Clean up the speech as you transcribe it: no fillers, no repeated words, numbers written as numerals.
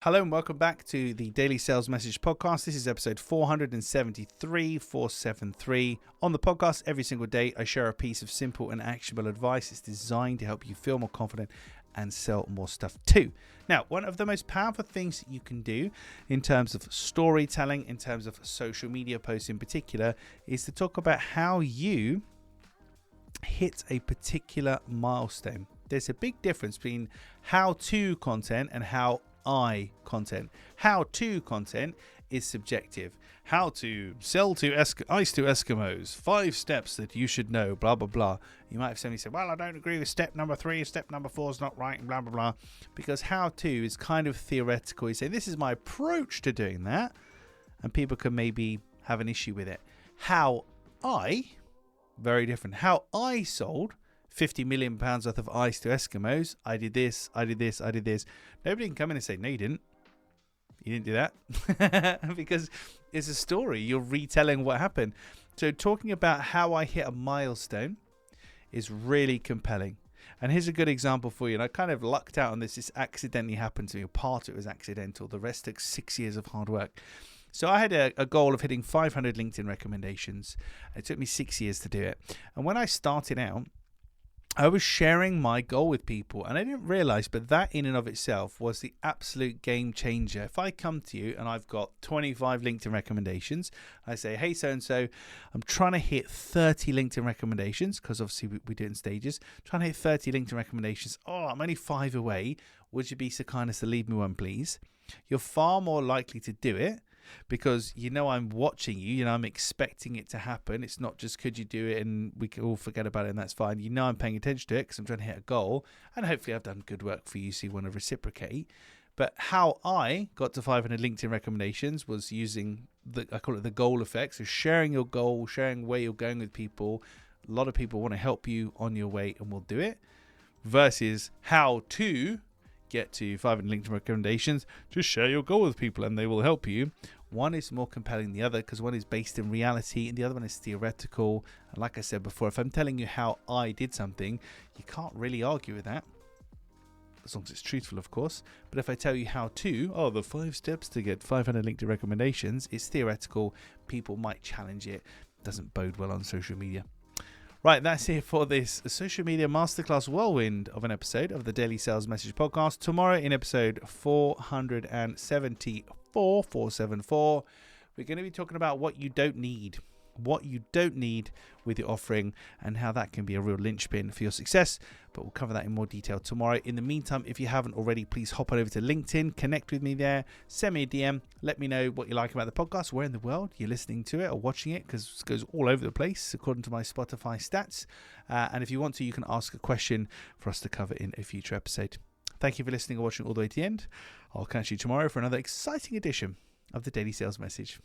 Hello and welcome back to the Daily Sales Message Podcast. This is episode 473. On the podcast, every single day, I share a piece of simple and actionable advice. It's designed to help you feel more confident and sell more stuff too. Now, one of the most powerful things that you can do in terms of storytelling, in terms of social media posts in particular, is to talk about how you hit a particular milestone. There's a big difference between how-to content and how-I content. How-to content is subjective. How to sell to ice to Eskimos. 5 steps that you should know, blah, blah, blah. You might have somebody say, well, I don't agree with step number 3. Step number 4 is not right, and blah, blah, blah. Because how-to is kind of theoretical. You say, this is my approach to doing that. And people can maybe have an issue with it. How-I, very different. How I sold 50 million pounds worth of ice to Eskimos. I did this, I did this, I did this. Nobody can come in and say, no, you didn't. You didn't do that. Because it's a story. You're retelling what happened. So talking about how I hit a milestone is really compelling. And here's a good example for you. And I kind of lucked out on this. This accidentally happened to me. Part of it was accidental. The rest took 6 years of hard work. So I had a goal of hitting 500 LinkedIn recommendations. It took me 6 years to do it. And when I started out, I was sharing my goal with people, and I didn't realize, but that in and of itself was the absolute game changer. If I come to you and I've got 25 LinkedIn recommendations, I say, hey, so-and-so, I'm trying to hit 30 LinkedIn recommendations, because obviously we do it in stages. Trying to hit 30 LinkedIn recommendations. Oh, I'm only 5 away. Would you be so kind as to leave me one, please? You're far more likely to do it, because you know I'm watching you, you know I'm expecting it to happen. It's not just could you do it and we can all forget about it and that's fine. You know I'm paying attention to it because I'm trying to hit a goal, and hopefully I've done good work for you, so you want to reciprocate. But how I got to 500 LinkedIn recommendations was using I call it the goal effect. So sharing your goal, sharing where you're going with people. A lot of people want to help you on your way and will do it, versus how to get to 500 LinkedIn recommendations. Just share your goal with people and they will help you. One is more compelling than the other because one is based in reality and the other one is theoretical. And like I said before, if I'm telling you how I did something, you can't really argue with that, as long as it's truthful, of course. But if I tell you how to, the 5 steps to get 500 LinkedIn recommendations, it's theoretical. People might challenge it. Doesn't bode well on social media. Right, that's it for this social media masterclass whirlwind of an episode of the Daily Sales Message Podcast. Tomorrow in episode 474, we're going to be talking about what you don't need with your offering and how that can be a real linchpin for your success. But we'll cover that in more detail tomorrow. In the meantime, if you haven't already, please hop on over to LinkedIn, connect with me there, send me a DM, let me know what you like about the podcast, where in the world you're listening to it or watching it, because it goes all over the place according to my Spotify stats. And if you want to, you can ask a question for us to cover in a future episode. Thank you for listening or watching all the way to the end. I'll catch you tomorrow for another exciting edition of the Daily Sales Message.